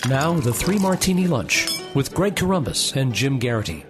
Now, the Three Martini Lunch with Greg Corombos and Jim Garrity.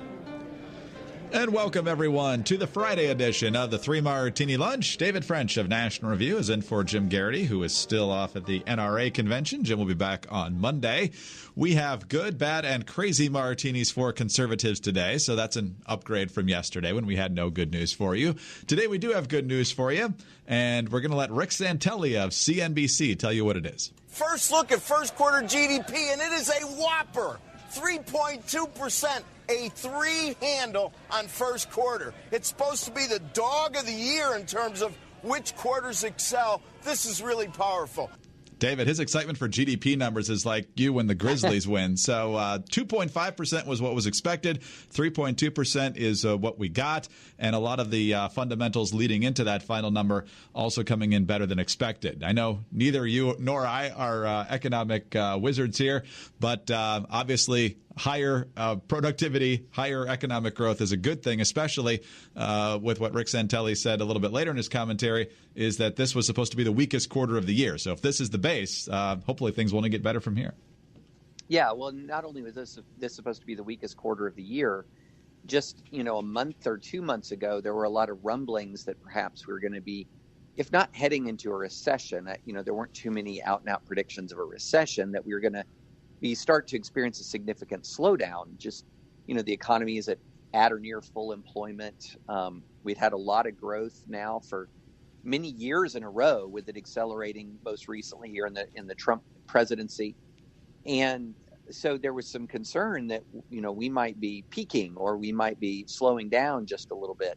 And welcome, everyone, to the Friday edition of the Three Martini Lunch. David French of National Review is in for Jim Garrity, who is still off at the NRA convention. Jim will be back on Monday. We have good, bad, and crazy martinis for conservatives today, so that's an upgrade from yesterday when we had no good news for you. Today we do have good news for you, and we're going to let Rick Santelli of CNBC tell you what it is. First look at first quarter GDP, and it is a whopper, 3.2%, a three-handle on first quarter. It's supposed to be the dog of the year in terms of which quarters excel. This is really powerful. David, his excitement for GDP numbers is like you when the Grizzlies win. So 2.5% was what was expected. 3.2% is what we got. And a lot of the fundamentals leading into that final number also coming in better than expected. I know neither you nor I are economic wizards here, but obviously higher productivity, higher economic growth is a good thing, especially with what Rick Santelli said a little bit later in his commentary, is that this was supposed to be the weakest quarter of the year. So if this is the base, hopefully things will only get better from here. Yeah, well, not only was this supposed to be the weakest quarter of the year, just, a month or 2 months ago, there were a lot of rumblings that perhaps we were going to be, if not heading into a recession, there weren't too many out-and-out predictions of a recession, that we were going to start to experience a significant slowdown. Just, the economy is at or near full employment. We'd had a lot of growth now for many years in a row, with it accelerating most recently here in the Trump presidency. And so there was some concern that, we might be peaking or we might be slowing down just a little bit.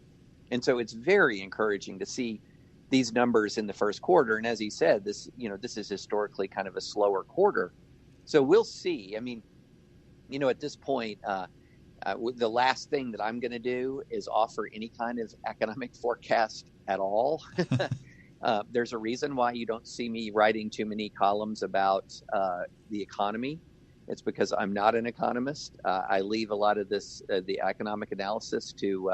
And so it's very encouraging to see these numbers in the first quarter. And as he said, this is historically kind of a slower quarter. So we'll see. I mean, at this point, the last thing that I'm going to do is offer any kind of economic forecast at all. There's a reason why you don't see me writing too many columns about the economy. It's because I'm not an economist. I leave a lot of the economic analysis to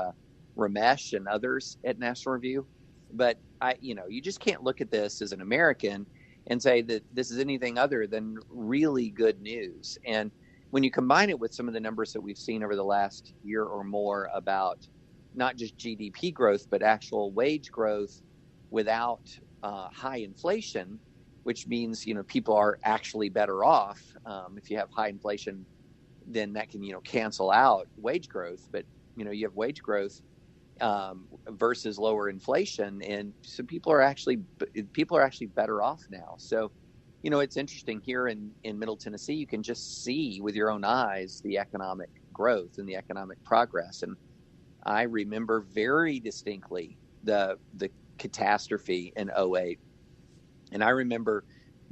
Ramesh and others at National Review. But you just can't look at this as an American and say that this is anything other than really good news. And when you combine it with some of the numbers that we've seen over the last year or more about not just GDP growth, but actual wage growth without high inflation, which means, people are actually better off. If you have high inflation, then that can, cancel out wage growth. But, you have wage growth versus lower inflation, and so people are actually better off now. So, it's interesting here in Middle Tennessee. You can just see with your own eyes the economic growth and the economic progress. And I remember very distinctly the catastrophe in 2008, and I remember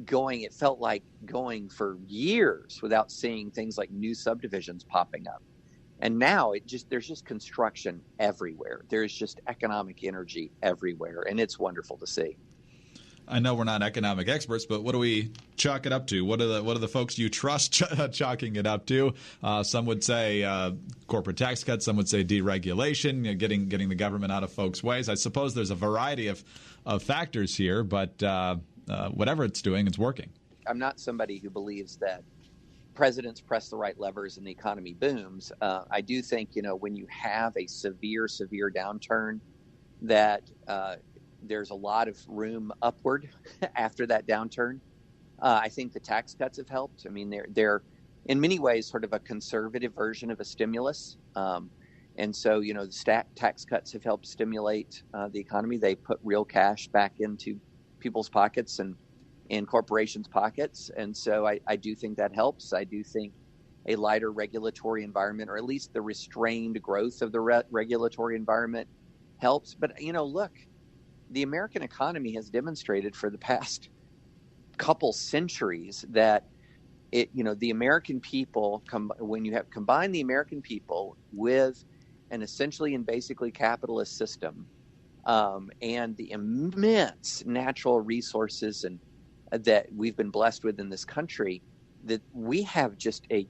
it felt like going for years without seeing things like new subdivisions popping up. And now there's just construction everywhere. There's just economic energy everywhere, and it's wonderful to see. I know we're not economic experts, but what do we chalk it up to? What are the folks you trust chalking it up to? Some would say corporate tax cuts. Some would say deregulation, getting the government out of folks' ways. I suppose there's a variety of factors here, but whatever it's doing, it's working. I'm not somebody who believes that presidents press the right levers and the economy booms. I do think, when you have a severe downturn, that there's a lot of room upward after that downturn. I think the tax cuts have helped. I mean, they're in many ways sort of a conservative version of a stimulus. And so, the tax cuts have helped stimulate the economy. They put real cash back into people's pockets and in corporations' pockets. And so I do think that helps. I do think a lighter regulatory environment, or at least the restrained growth of the regulatory environment, helps. But, look, the American economy has demonstrated for the past couple centuries that the American people, when you have combined the American people with an essentially and basically capitalist system, and the immense natural resources and that we've been blessed with in this country, that we have just a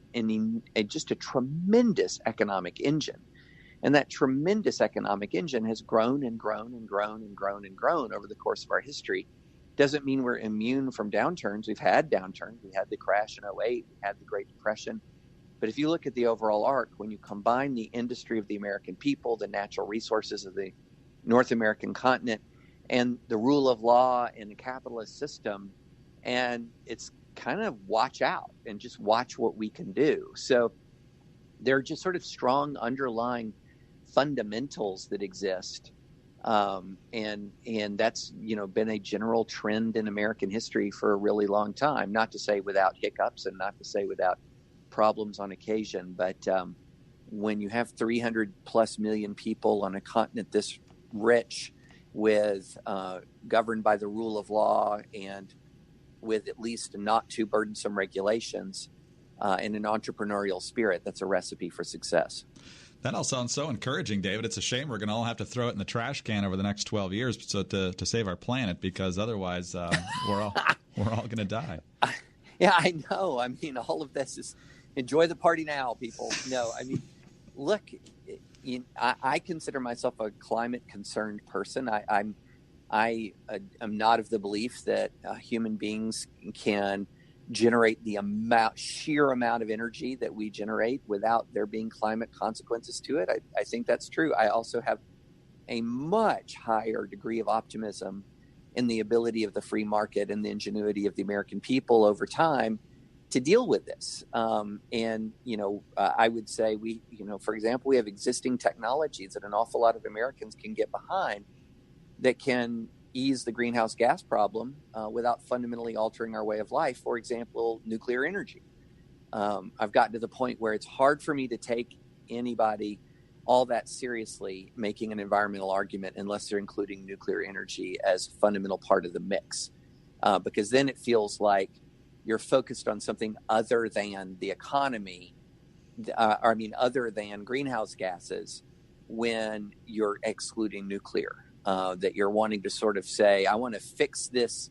tremendous economic engine. And that tremendous economic engine has grown and grown and grown and grown and grown over the course of our history. Doesn't mean we're immune from downturns. We've had downturns. We had the crash in '08. We had the Great Depression. But if you look at the overall arc, when you combine the industry of the American people, the natural resources of the North American continent, and the rule of law in the capitalist system, and it's kind of watch out and just watch what we can do. So there are just sort of strong underlying fundamentals that exist. And that's, been a general trend in American history for a really long time, not to say without hiccups and not to say without problems on occasion. But when you have 300 plus million people on a continent this rich, with governed by the rule of law and with at least not too burdensome regulations and an entrepreneurial spirit, that's a recipe for success. That all sounds so encouraging, David. It's a shame we're going to all have to throw it in the trash can over the next 12 years to save our planet, because otherwise we're all going to die. Yeah, I know. I mean, all of this is enjoy the party now, people. No, I mean, look, I consider myself a climate concerned person. I'm not of the belief that human beings can generate the sheer amount of energy that we generate without there being climate consequences to it. I think that's true. I also have a much higher degree of optimism in the ability of the free market and the ingenuity of the American people over time to deal with this. I would say for example, we have existing technologies that an awful lot of Americans can get behind that can ease the greenhouse gas problem without fundamentally altering our way of life. For example, nuclear energy. I've gotten to the point where it's hard for me to take anybody all that seriously making an environmental argument unless they're including nuclear energy as a fundamental part of the mix. Because then it feels like you're focused on something other than the economy, other than greenhouse gases when you're excluding nuclear. That you're wanting to sort of say, I want to fix this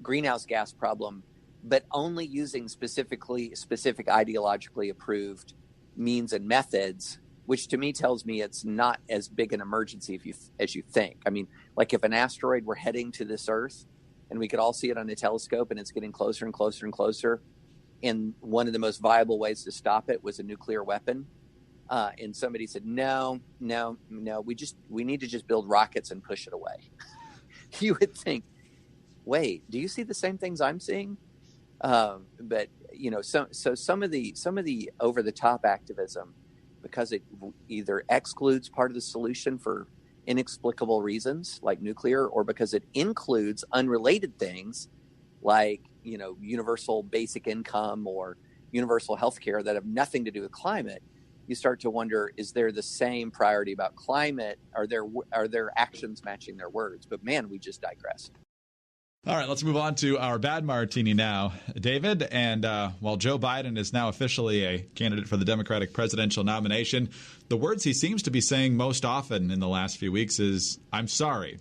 greenhouse gas problem, but only using specific ideologically approved means and methods, which to me tells me it's not as big an emergency as you think. I mean, like if an asteroid were heading to this Earth and we could all see it on a telescope and it's getting closer and closer and closer, and one of the most viable ways to stop it was a nuclear weapon, and somebody said, no, we need to just build rockets and push it away. You would think, wait, do you see the same things I'm seeing? But some of the over the top activism, because it either excludes part of the solution for inexplicable reasons like nuclear, or because it includes unrelated things like, universal basic income or universal health care that have nothing to do with climate, you start to wonder, is there the same priority about climate? Are their actions matching their words? But man, we just digress. All right, let's move on to our bad martini now, David. And while Joe Biden is now officially a candidate for the Democratic presidential nomination, the words he seems to be saying most often in the last few weeks is, I'm sorry.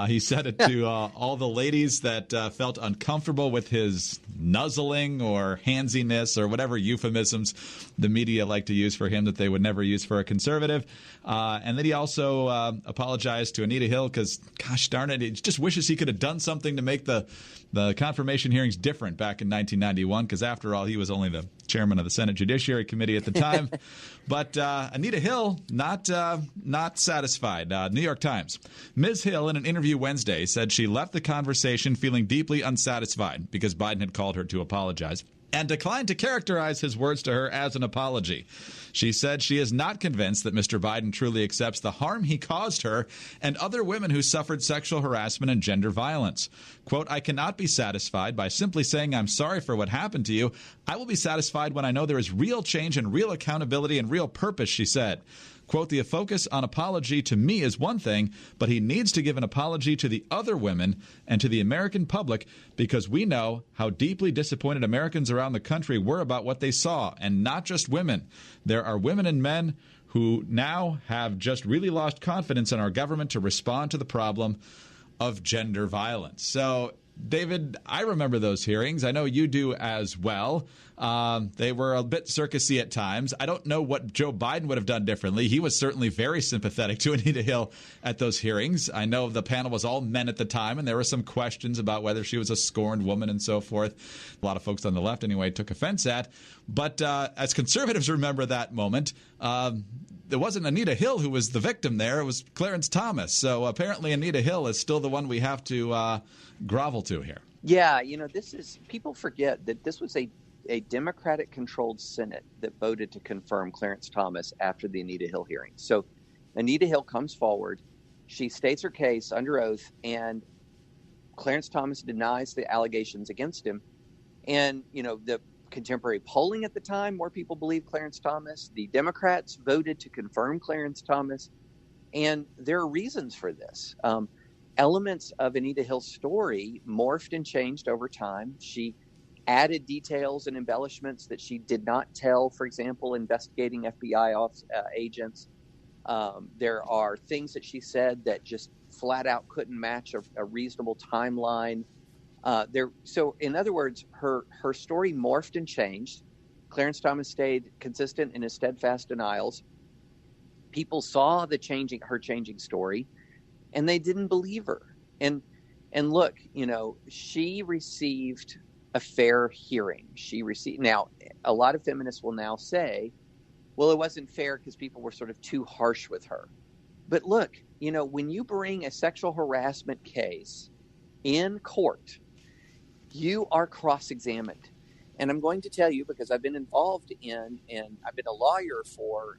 He said it to all the ladies that felt uncomfortable with his nuzzling or handsiness or whatever euphemisms the media like to use for him that they would never use for a conservative. And then he also apologized to Anita Hill because, gosh darn it, he just wishes he could have done something to make the confirmation hearings different back in 1991, because after all, he was only the chairman of the Senate Judiciary Committee at the time. But Anita Hill, not satisfied. New York Times. Ms. Hill, in an interview Wednesday, said she left the conversation feeling deeply unsatisfied because Biden had called her to apologize, and declined to characterize his words to her as an apology. She said she is not convinced that Mr. Biden truly accepts the harm he caused her and other women who suffered sexual harassment and gender violence. Quote, I cannot be satisfied by simply saying I'm sorry for what happened to you. I will be satisfied when I know there is real change and real accountability and real purpose, she said. Quote, the focus on apology to me is one thing, but he needs to give an apology to the other women and to the American public, because we know how deeply disappointed Americans around the country were about what they saw, and not just women. There are women and men who now have just really lost confidence in our government to respond to the problem of gender violence. So David, I remember those hearings. I know you do as well. They were a bit circusy at times. I don't know what Joe Biden would have done differently. He was certainly very sympathetic to Anita Hill at those hearings. I know the panel was all men at the time, and there were some questions about whether she was a scorned woman and so forth. A lot of folks on the left, anyway, took offense at. But as conservatives remember that moment, it wasn't Anita Hill who was the victim there. It was Clarence Thomas. So apparently Anita Hill is still the one we have to grovel to here. Yeah, people forget that this was a Democratic-controlled Senate that voted to confirm Clarence Thomas after the Anita Hill hearing. So Anita Hill comes forward. She states her case under oath, and Clarence Thomas denies the allegations against him. And, the contemporary polling at the time, more people believe Clarence Thomas. The Democrats voted to confirm Clarence Thomas. And there are reasons for this. Elements of Anita Hill's story morphed and changed over time. She added details and embellishments that she did not tell, for example, investigating FBI agents. There are things that she said that just flat out couldn't match a reasonable timeline. So in other words, her story morphed and changed. Clarence Thomas stayed consistent in his steadfast denials. People saw her changing story, and they didn't believe her. And look, she received a fair hearing. Now, a lot of feminists will now say, well, it wasn't fair because people were sort of too harsh with her. But look, when you bring a sexual harassment case in court, you are cross-examined. And I'm going to tell you, because I've been involved in, and I've been a lawyer for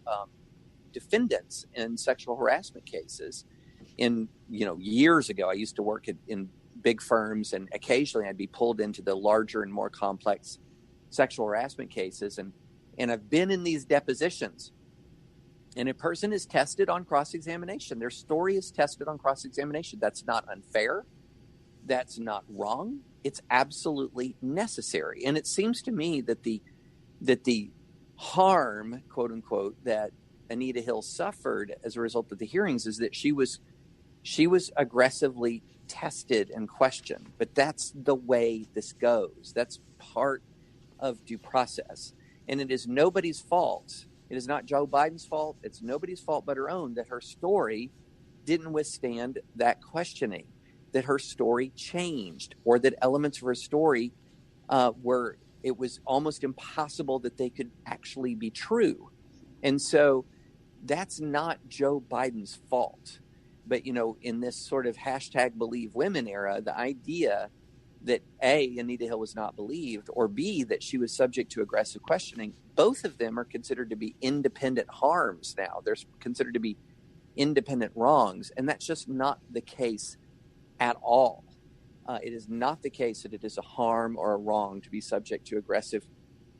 defendants in sexual harassment cases. Years ago, I used to work in big firms, and occasionally I'd be pulled into the larger and more complex sexual harassment cases. And I've been in these depositions, and a person is tested on cross-examination. Their story is tested on cross-examination. That's not unfair. That's not wrong. It's absolutely necessary. And it seems to me that the harm, quote unquote, that Anita Hill suffered as a result of the hearings is that she was aggressively tested and questioned. But that's the way this goes. That's part of due process. And it is nobody's fault. It is not Joe Biden's fault. It's nobody's fault but her own that her story didn't withstand that questioning, that her story changed, or that elements of her story it was almost impossible that they could actually be true. And so that's not Joe Biden's fault. But, in this sort of #BelieveWomen era, the idea that A, Anita Hill was not believed, or B, that she was subject to aggressive questioning, both of them are considered to be independent harms now. They're considered to be independent wrongs. And that's just not the case at all. It is not the case that it is a harm or a wrong to be subject to aggressive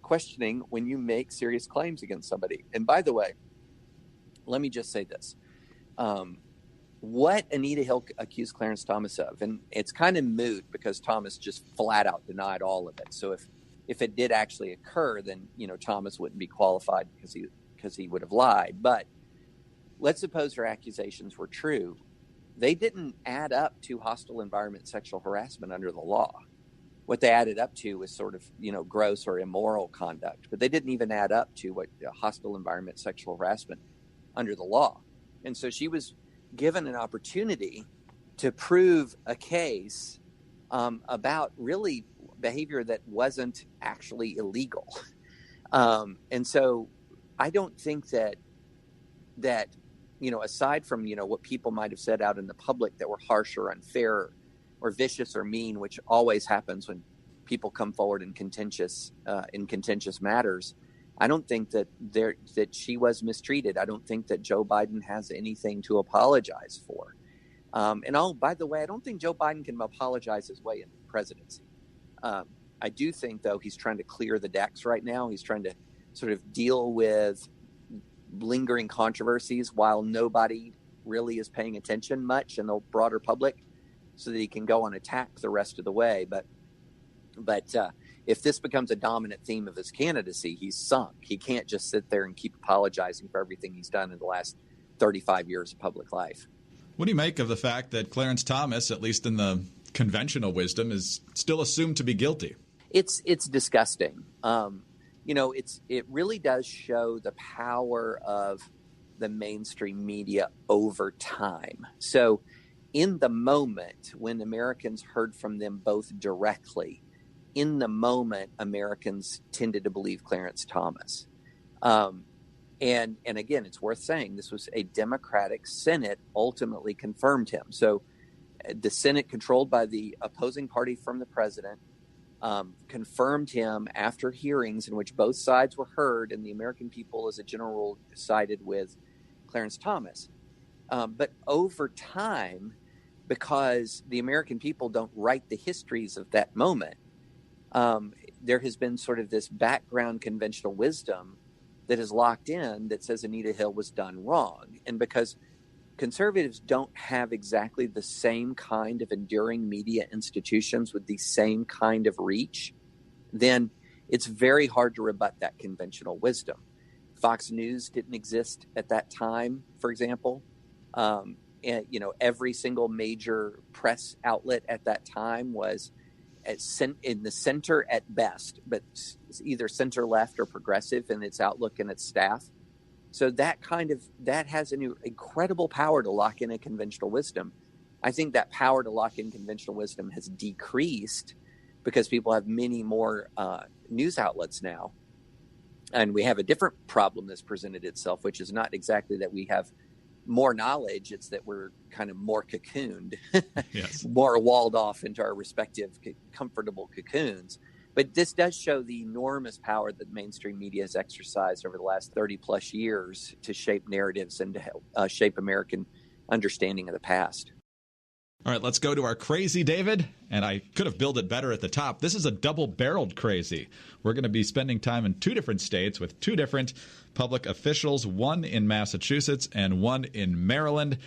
questioning when you make serious claims against somebody. And by the way, let me just say this. What Anita Hill accused Clarence Thomas of, and it's kind of moot because Thomas just flat out denied all of it. So if it did actually occur, then, Thomas wouldn't be qualified because he would have lied. But let's suppose her accusations were true. They didn't add up to hostile environment sexual harassment under the law. What they added up to was sort of, gross or immoral conduct, but they didn't even add up to what hostile environment sexual harassment under the law. And so she was given an opportunity to prove a case about really behavior that wasn't actually illegal. And so I don't think that aside from, what people might have said out in the public that were harsh or unfair or vicious or mean, which always happens when people come forward in contentious matters, I don't think that she was mistreated. I don't think that Joe Biden has anything to apologize for. By the way, I don't think Joe Biden can apologize his way into the presidency. I do think, though, he's trying to clear the decks right now. He's trying to sort of deal with lingering controversies while nobody really is paying attention much in the broader public, so that he can go on attack the rest of the way. But if this becomes a dominant theme of his candidacy, he's sunk. He can't just sit there and keep apologizing for everything he's done in the last 35 years of public life. What do you make of the fact that Clarence Thomas, at least in the conventional wisdom is still assumed to be guilty. It's disgusting. It really does show the power of the mainstream media over time. So in the moment when Americans heard from them both directly, in the moment, Americans tended to believe Clarence Thomas. And again, it's worth saying this was a Democratic Senate ultimately confirmed him. So the Senate, controlled by the opposing party from the president, confirmed him after hearings in which both sides were heard, and the American people, as a general rule, sided with Clarence Thomas. But over time, because the American people don't write the histories of that moment, there has been sort of this background conventional wisdom that is locked in that says Anita Hill was done wrong. And because conservatives don't have exactly the same kind of enduring media institutions with the same kind of reach, then it's very hard to rebut that conventional wisdom. Fox News didn't exist at that time, for example. Every single major press outlet at that time was in the center at best, but either center left or progressive in its outlook and its staff. So that has an incredible power to lock in a conventional wisdom. I think that power to lock in conventional wisdom has decreased because people have many more news outlets now. And we have a different problem that's presented itself, which is not exactly that we have more knowledge. It's that we're kind of more cocooned, yes. More walled off into our respective comfortable cocoons. But this does show the enormous power that mainstream media has exercised over the last 30 plus years to shape narratives and to help shape American understanding of the past. All right, let's go to our crazy, David. And I could have billed it better at the top. This is a double-barreled crazy. We're going to be spending time in two different states with two different public officials, one in Massachusetts and one in Maryland.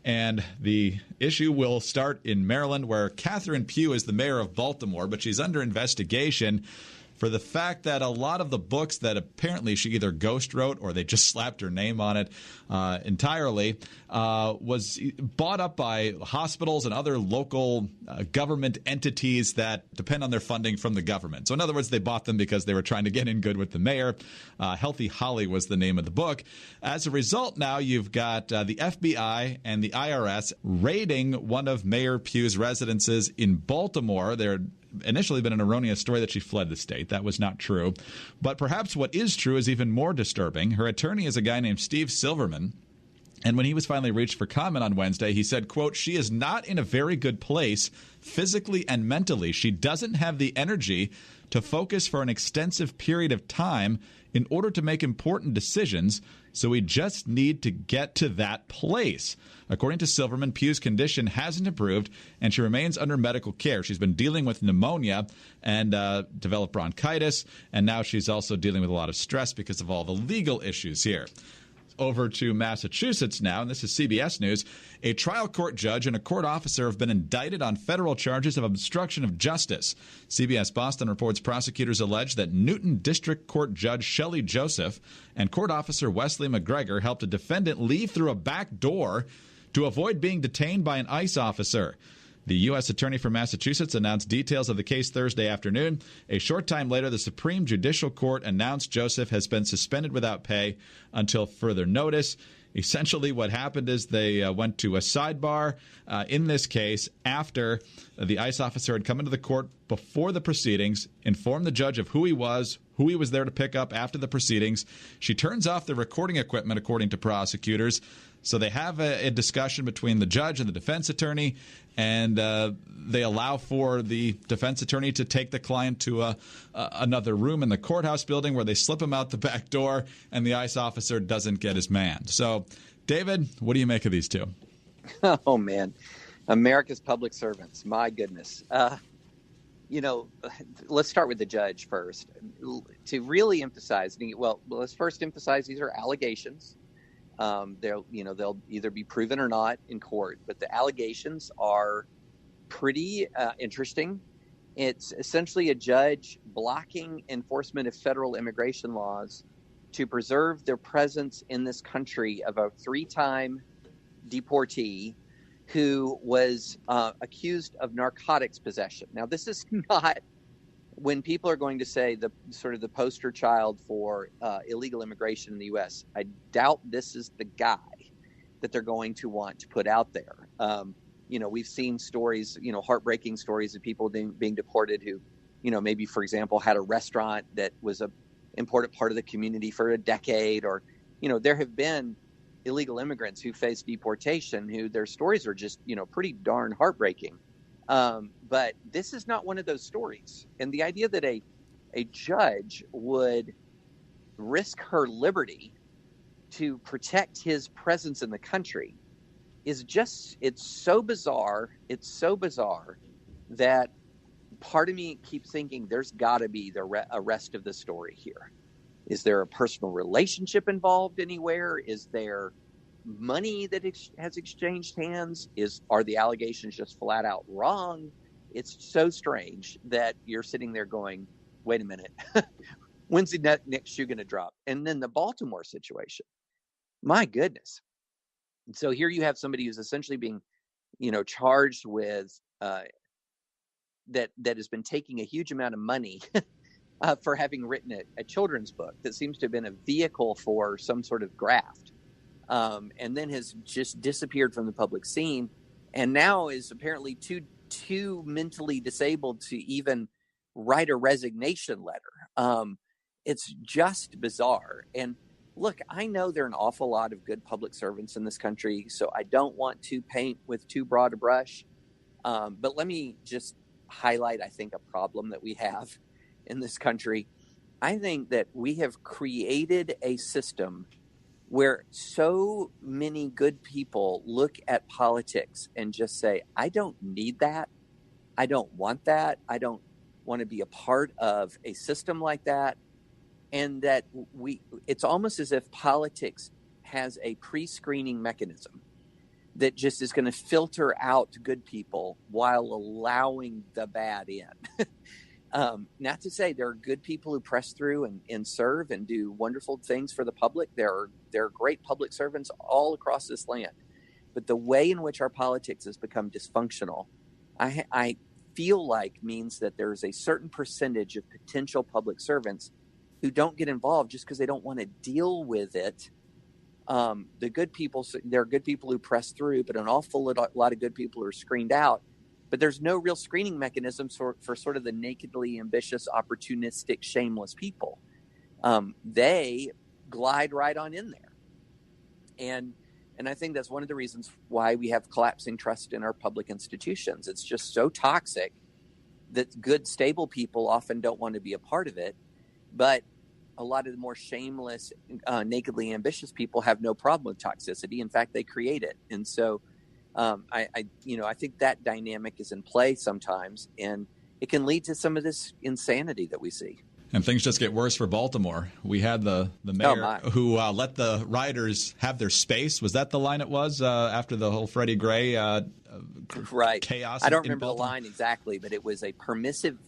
And the issue will start in Maryland, where Catherine Pugh is the mayor of Baltimore, but she's under investigation for the fact that a lot of the books that apparently she either ghost wrote or they just slapped her name on it entirely was bought up by hospitals and other local government entities that depend on their funding from the government. So in other words, they bought them because they were trying to get in good with the mayor. Healthy Holly was the name of the book. As a result, now you've got the FBI and the IRS raiding one of Mayor Pugh's residences in Baltimore. There initially been an erroneous story that she fled the state. That was not true. But perhaps what is true is even more disturbing. Her attorney is a guy named Steve Silverman. And when he was finally reached for comment on Wednesday, he said, quote, "She is not in a very good place physically and mentally. She doesn't have the energy to focus for an extensive period of time in order to make important decisions. So we just need to get to that place." According to Silverman, Pugh's condition hasn't improved, and she remains under medical care. She's been dealing with pneumonia and developed bronchitis, and now she's also dealing with a lot of stress because of all the legal issues here. Over to Massachusetts now, and this is CBS News. A trial court judge and a court officer have been indicted on federal charges of obstruction of justice. CBS Boston reports prosecutors allege that Newton District Court Judge Shelley Joseph and court officer Wesley McGregor helped a defendant leave through a back door to avoid being detained by an ICE officer. The U.S. Attorney for Massachusetts announced details of the case Thursday afternoon. A short time later, the Supreme Judicial Court announced Joseph has been suspended without pay until further notice. Essentially, what happened is they went to a sidebar in this case after the ICE officer had come into the court before the proceedings, informed the judge of who he was there to pick up after the proceedings. She turns off the recording equipment, according to prosecutors. So they have a discussion between the judge and the defense attorney, and they allow for the defense attorney to take the client to another room in the courthouse building where they slip him out the back door, and the ICE officer doesn't get his man. So, David, what do you make of these two? Oh, man. America's public servants. My goodness. Let's start with the judge first. To really emphasize, let's first emphasize these are allegations. They'll either be proven or not in court, but the allegations are pretty interesting. It's essentially a judge blocking enforcement of federal immigration laws to preserve their presence in this country of a 3-time deportee who was accused of narcotics possession. Now, this is not when people are going to say the sort of the poster child for illegal immigration in the U.S. I doubt this is the guy that they're going to want to put out there. We've seen stories, heartbreaking stories of people being deported who, maybe, for example, had a restaurant that was an important part of the community for a decade, or, there have been illegal immigrants who face deportation who their stories are just, pretty darn heartbreaking. But this is not one of those stories. And the idea that a judge would risk her liberty to protect his presence in the country is just, it's so bizarre. It's so bizarre that part of me keeps thinking there's got to be a rest of the story here. Is there a personal relationship involved anywhere? Is there money that has exchanged hands? Are the allegations just flat out wrong? It's so strange that you're sitting there going, wait a minute, when's the next shoe going to drop? And then the Baltimore situation, my goodness. So here you have somebody who's essentially being, charged with that has been taking a huge amount of money for having written a children's book that seems to have been a vehicle for some sort of graft, and then has just disappeared from the public scene, and now is apparently too mentally disabled to even write a resignation letter. It's just bizarre. And look, I know there are an awful lot of good public servants in this country, so I don't want to paint with too broad a brush. But let me just highlight, I think, a problem that we have in this country. I think that we have created a system where so many good people look at politics and just say, I don't need that. I don't want that. I don't want to be a part of a system like that. And that it's almost as if politics has a pre-screening mechanism that just is going to filter out good people while allowing the bad in. Not to say there are good people who press through and serve and do wonderful things for the public. There are great public servants all across this land. But the way in which our politics has become dysfunctional, I feel like means that there's a certain percentage of potential public servants who don't get involved just because they don't want to deal with it. The good people, there are good people who press through, but an awful lot of good people are screened out. But there's no real screening mechanisms for sort of the nakedly ambitious, opportunistic, shameless people. They glide right on in there. And I think that's one of the reasons why we have collapsing trust in our public institutions. It's just so toxic that good, stable people often don't want to be a part of it. But a lot of the more shameless, nakedly ambitious people have no problem with toxicity. In fact, they create it. And so I think that dynamic is in play sometimes, and it can lead to some of this insanity that we see. And things just get worse for Baltimore. We had the mayor who let the rioters have their space. Was that the line it was after the whole Freddie Gray right. chaos? I don't remember the line exactly, but it was a permissive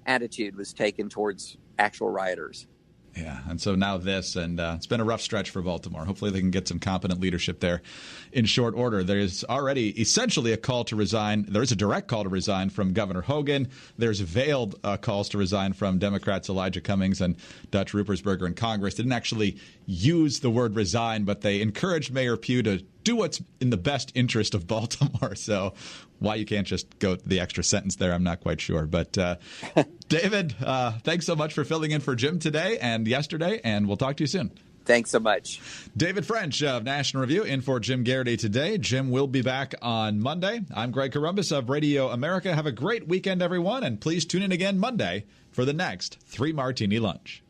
attitude was taken towards actual rioters. Yeah, and so now this, and it's been a rough stretch for Baltimore. Hopefully they can get some competent leadership there in short order. There's already essentially a call to resign. There is a direct call to resign from Governor Hogan. There's veiled calls to resign from Democrats Elijah Cummings and Dutch Ruppersberger in Congress. They didn't actually use the word resign, but they encouraged Mayor Pugh to do what's in the best interest of Baltimore. So why you can't just go the extra sentence there, I'm not quite sure. But David, thanks so much for filling in for Jim today and yesterday, and we'll talk to you soon. Thanks so much. David French of National Review in for Jim Garrity today. Jim will be back on Monday. I'm Greg Corombos of Radio America. Have a great weekend, everyone, and please tune in again Monday for the next 3 Martini Lunch.